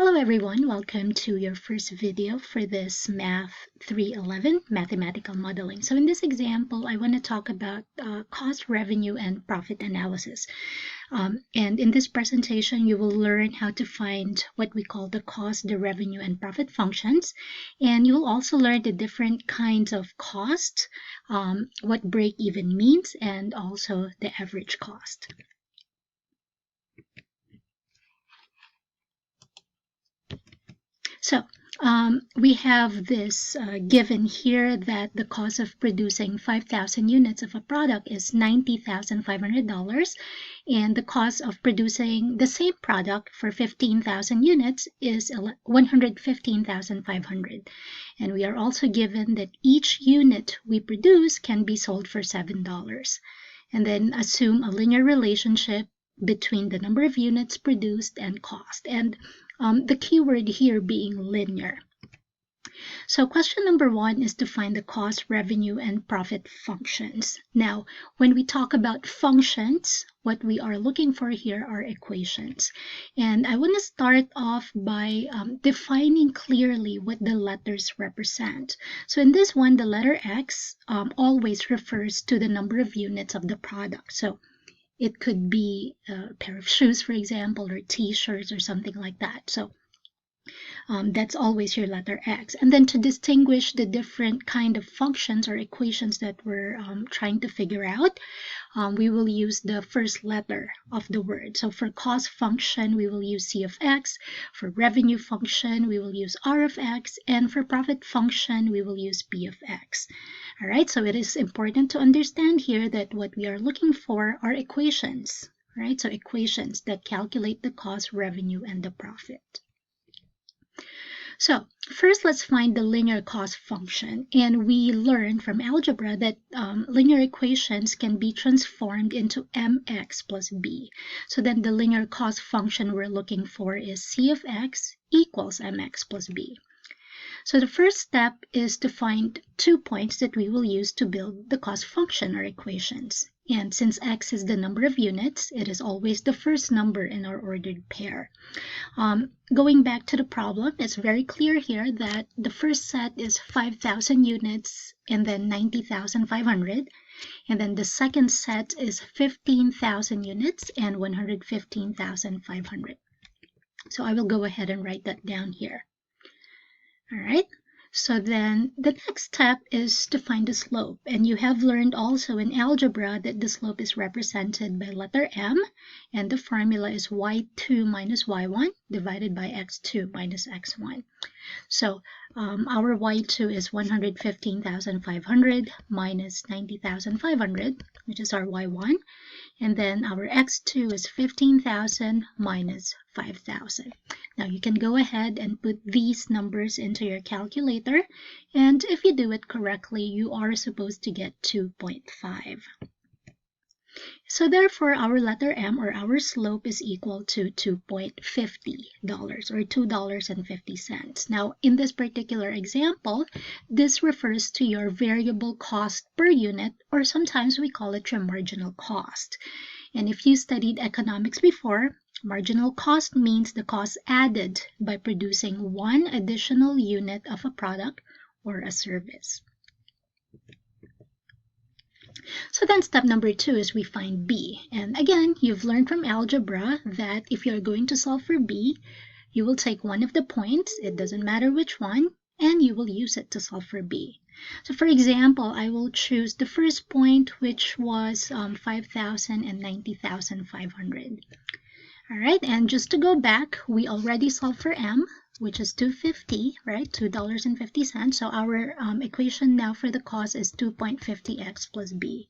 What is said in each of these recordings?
Hello everyone, welcome to your first video for this Math 311 mathematical modeling. So in this example, I want to talk about cost, revenue, and profit analysis. And in this presentation, you will learn how to find what we call the cost, the revenue, and profit functions. And you will also learn the different kinds of cost, what break-even means, and also the average cost. So we have this given here that the cost of producing 5,000 units of a product is $90,500, and the cost of producing the same product for 15,000 units is $115,500. And we are also given that each unit we produce can be sold for $7. And then assume a linear relationship between the number of units produced and cost. And the keyword here being linear. So question number 1 is to find the cost, revenue, and profit functions. Now, when we talk about functions, what we are looking for here are equations. And I want to start off by defining clearly what the letters represent. So in this one, the letter X always refers to the number of units of the product. So it could be a pair of shoes, for example, or t-shirts or something like that. So that's always your letter X. And then to distinguish the different kind of functions or equations that we're trying to figure out, we will use the first letter of the word. So for cost function, we will use C of X. For revenue function, we will use R of X. And for profit function, we will use P of X. All right, so it is important to understand here that what we are looking for are equations, right? So equations that calculate the cost, revenue, and the profit. So first, let's find the linear cost function. And we learned from algebra that linear equations can be transformed into mx plus b. So then the linear cost function we're looking for is C of X equals mx plus b. So the first step is to find 2 points that we will use to build the cost function or equations. And since X is the number of units, it is always the first number in our ordered pair. Going back to the problem, it's very clear here that the first set is 5,000 units and then 90,500. And then the second set is 15,000 units and 115,500. So I will go ahead and write that down here. All right, so then the next step is to find the slope. And you have learned also in algebra that the slope is represented by letter M, and the formula is y2 minus y1 divided by x2 minus x1. So our y2 is 115,500 minus 90,500, which is our y1. And then our x2 is 15,000 minus 5,000. Now you can go ahead and put these numbers into your calculator. And if you do it correctly, you are supposed to get 2.5. So therefore, our letter M or our slope is equal to $2.50 or $2.50. Now, in this particular example, this refers to your variable cost per unit, or sometimes we call it your marginal cost. And if you studied economics before, marginal cost means the cost added by producing one additional unit of a product or a service. So then step number 2 is we find B. And again, you've learned from algebra that if you're going to solve for B, you will take one of the points, it doesn't matter which one, and you will use it to solve for B. So for example, I will choose the first point, which was 5,000 and 90,500. All right, and just to go back, we already solved for M, which is $2.50, right? $2.50. So our equation now for the cost is 2.50x plus b.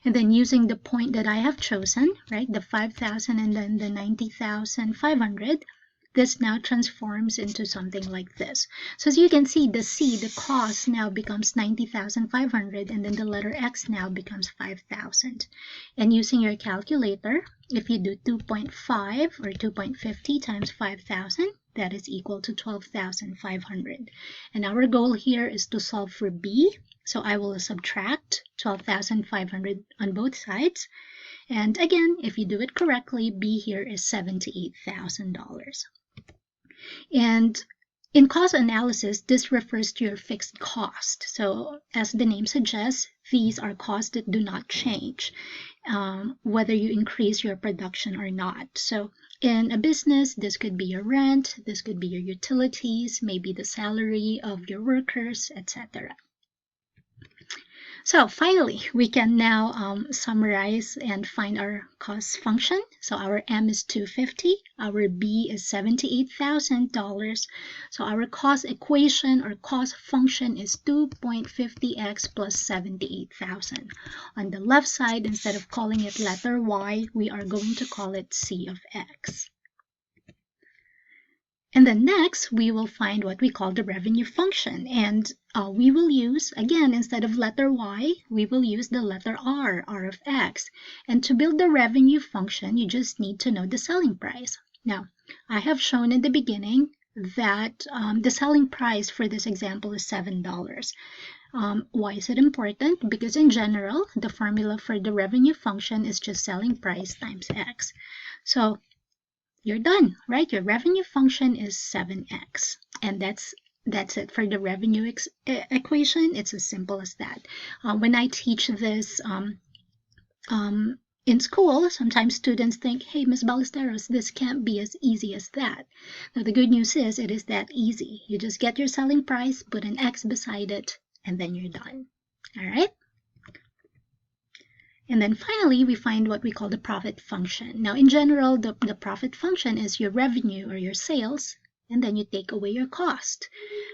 And then using the point that I have chosen, right, the 5,000 and then the 90,500, this now transforms into something like this. So as you can see, the C, the cost, now becomes 90,500, and then the letter X now becomes 5,000. And using your calculator, if you do 2.5 or 2.50 times 5,000, that is equal to 12,500. And our goal here is to solve for B. So I will subtract 12,500 on both sides. And again, if you do it correctly, B here is $78,000. And in cost analysis, this refers to your fixed cost. So as the name suggests, these are costs that do not change, whether you increase your production or not. So in a business, this could be your rent, this could be your utilities, maybe the salary of your workers, etc. So finally, we can now summarize and find our cost function. So our M is $250, our B is $78,000. So our cost equation or cost function is 2.50x plus 78,000. On the left side, instead of calling it letter Y, we are going to call it C of X. And then next, we will find what we call the revenue function. And we will use, again, instead of letter Y, we will use the letter R, R of X. And to build the revenue function, you just need to know the selling price. Now, I have shown in the beginning that the selling price for this example is $7. Why is it important? Because in general, the formula for the revenue function is just selling price times X. So you're done, right? Your revenue function is 7x, and that's it for the revenue equation. It's as simple as that. When I teach this in school, sometimes students think, hey, Ms. Ballesteros, this can't be as easy as that. Now, the good news is it is that easy. You just get your selling price, put an X beside it, and then you're done. All right? And then finally, we find what we call the profit function. Now, in general, the profit function is your revenue or your sales, and then you take away your cost.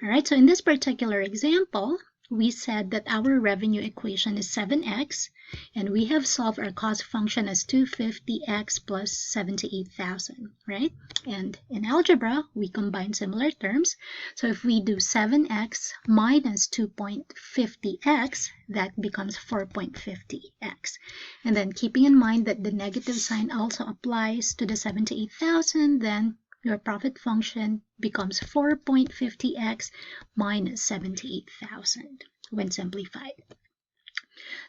All right, so in this particular example, we said that our revenue equation is 7x, and we have solved our cost function as 250x plus 78,000, right? And in algebra, we combine similar terms. So if we do 7x minus 2.50x, that becomes 4.50x. And then keeping in mind that the negative sign also applies to the 78,000, then your profit function becomes 4.50x minus 78,000 when simplified.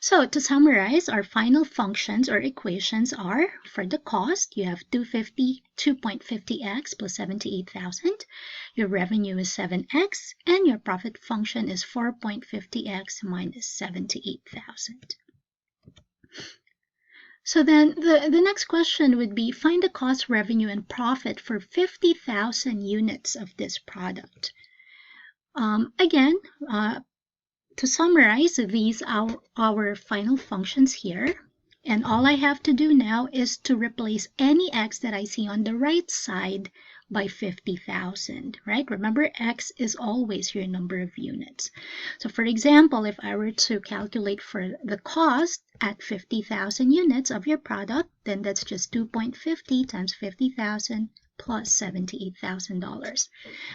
So to summarize, our final functions or equations are, for the cost, you have 2.50x plus 78,000. Your revenue is 7x, and your profit function is 4.50x minus 78,000. So then the next question would be, find the cost, revenue, and profit for 50,000 units of this product. Again, to summarize, these are our final functions here. And all I have to do now is to replace any X that I see on the right side by 50,000, right? Remember, X is always your number of units. So for example, if I were to calculate for the cost at 50,000 units of your product, then that's just 2.50 times 50,000 plus $78,000.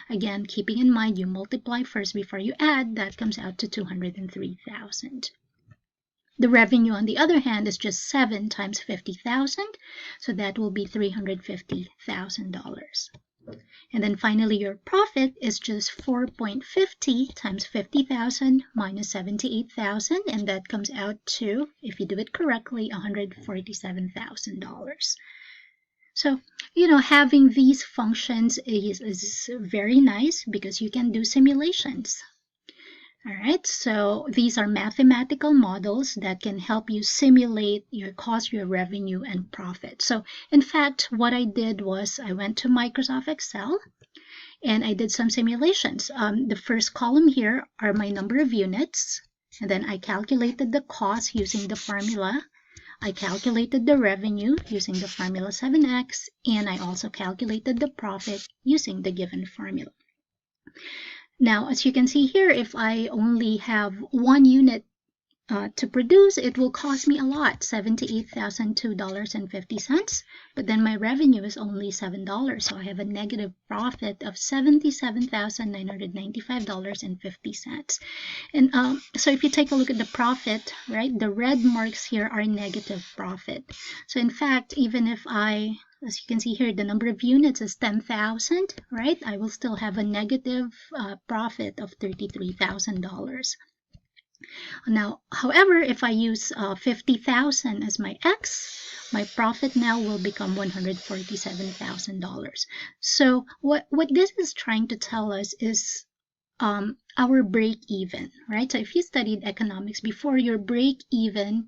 Again, keeping in mind you multiply first before you add, that comes out to 203,000. The revenue, on the other hand, is just 7 times 50,000, so that will be $350,000. And then finally, your profit is just 4.50 times 50,000 minus 78,000, and that comes out to, if you do it correctly, $147,000. So, having these functions is very nice because you can do simulations. All right, so these are mathematical models that can help you simulate your cost, your revenue, and profit. So in fact, what I did was I went to Microsoft Excel and I did some simulations. The first column here are my number of units, and then I calculated the cost using the formula. I calculated the revenue using the formula 7x, and I also calculated the profit using the given formula. Now, as you can see here, if I only have one unit to produce, it will cost me a lot, $78,002.50. But then my revenue is only $7, so I have a negative profit of $77,995.50. And so if you take a look at the profit, right, the red marks here are negative profit. So in fact, even if as you can see here, the number of units is 10,000, right? I will still have a negative profit of $33,000. Now, however, if I use 50,000 as my X, my profit now will become $147,000. So what this is trying to tell us is our break even, right? So if you studied economics before, your break even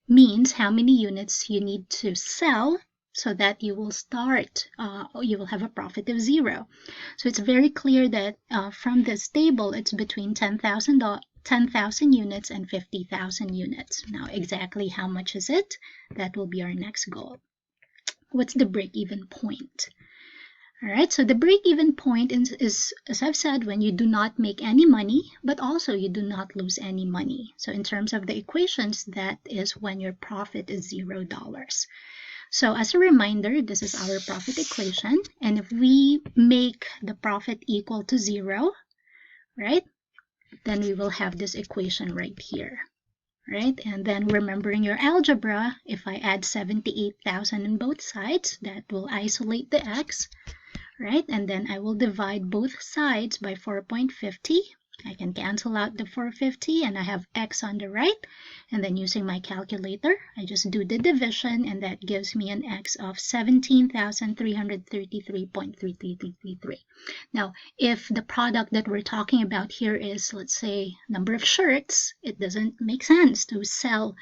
means how many units you need to sell so that you will you will have a profit of 0. So it's very clear that from this table, it's between 10,000 units and 50,000 units. Now, exactly how much is it? That will be our next goal. What's the break-even point? All right, so the break-even point is, as I've said, when you do not make any money, but also you do not lose any money. So in terms of the equations, that is when your profit is $0. So as a reminder, this is our profit equation. And if we make the profit equal to 0, right, then we will have this equation right here, right? And then remembering your algebra, if I add 78,000 on both sides, that will isolate the x, right? And then I will divide both sides by 4.50. I can cancel out the 450 and I have x on the right. And then using my calculator, I just do the division and that gives me an x of 17,333.3333. Now, if the product that we're talking about here is, let's say, number of shirts, it doesn't make sense to sell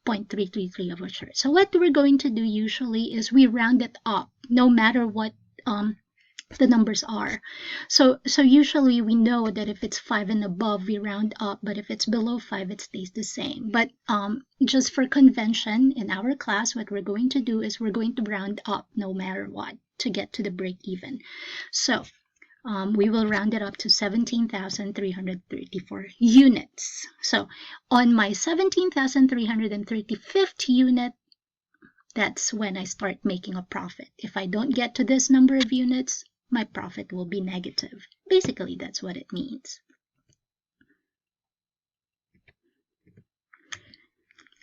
0.333 of a shirt. So what we're going to do usually is we round it up no matter what the numbers are. So usually we know that if it's 5 and above, we round up, but if it's below 5, it stays the same. But just for convention in our class, what we're going to do is we're going to round up no matter what to get to the break even. So we will round it up to 17,334 units. So on my 17,335th unit, that's when I start making a profit. If I don't get to this number of units, my profit will be negative. Basically, that's what it means.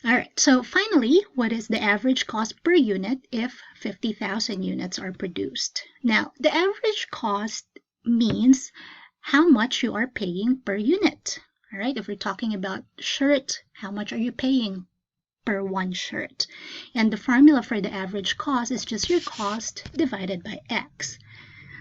All right, so finally, what is the average cost per unit if 50,000 units are produced? Now, the average cost means how much you are paying per unit. All right, if we're talking about shirt, how much are you paying per one shirt? And the formula for the average cost is just your cost divided by X.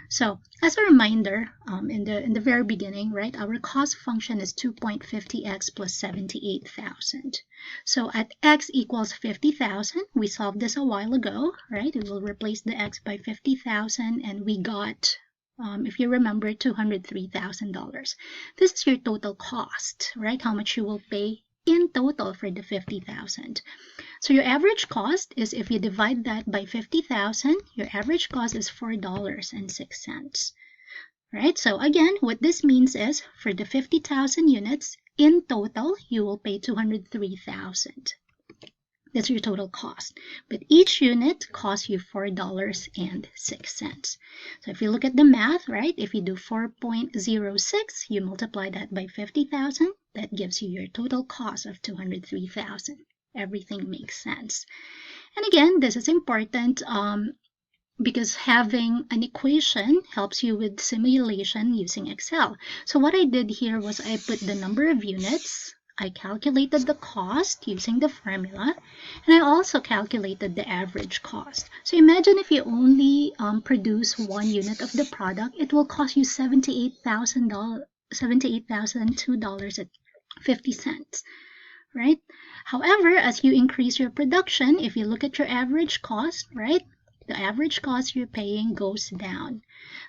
So as a reminder, in the very beginning, right, our cost function is 2.50x plus 78,000. So at x equals 50,000, we solved this a while ago, right? We will replace the x by 50,000 and we got, if you remember, $203,000. This is your total cost, right? How much you will pay in total for the 50,000. So your average cost is, if you divide that by 50,000, your average cost is $4.06. Right? So again, what this means is for the 50,000 units, in total, you will pay $203,000. That's your total cost. But each unit costs you $4.06. So if you look at the math, right, if you do 4.06, you multiply that by 50,000, that gives you your total cost of $203,000. Everything makes sense. And again, this is important because having an equation helps you with simulation using Excel. So what I did here was I put the number of units, I calculated the cost using the formula, and I also calculated the average cost. So imagine if you only produce 1 unit of the product, it will cost you $78,002.50, right? However, as you increase your production, if you look at your average cost, right, the average cost you're paying goes down.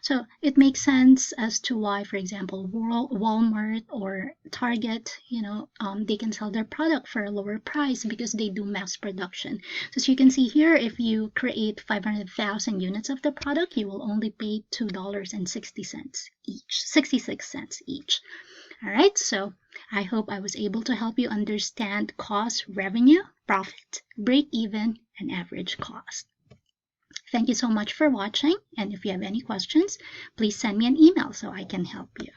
So it makes sense as to why, for example, Walmart or Target, they can sell their product for a lower price because they do mass production. So as you can see here, if you create 500,000 units of the product, you will only pay $2.60 each, 66 cents each. All right, so I hope I was able to help you understand cost, revenue, profit, break even, and average cost. Thank you so much for watching, and if you have any questions, please send me an email so I can help you.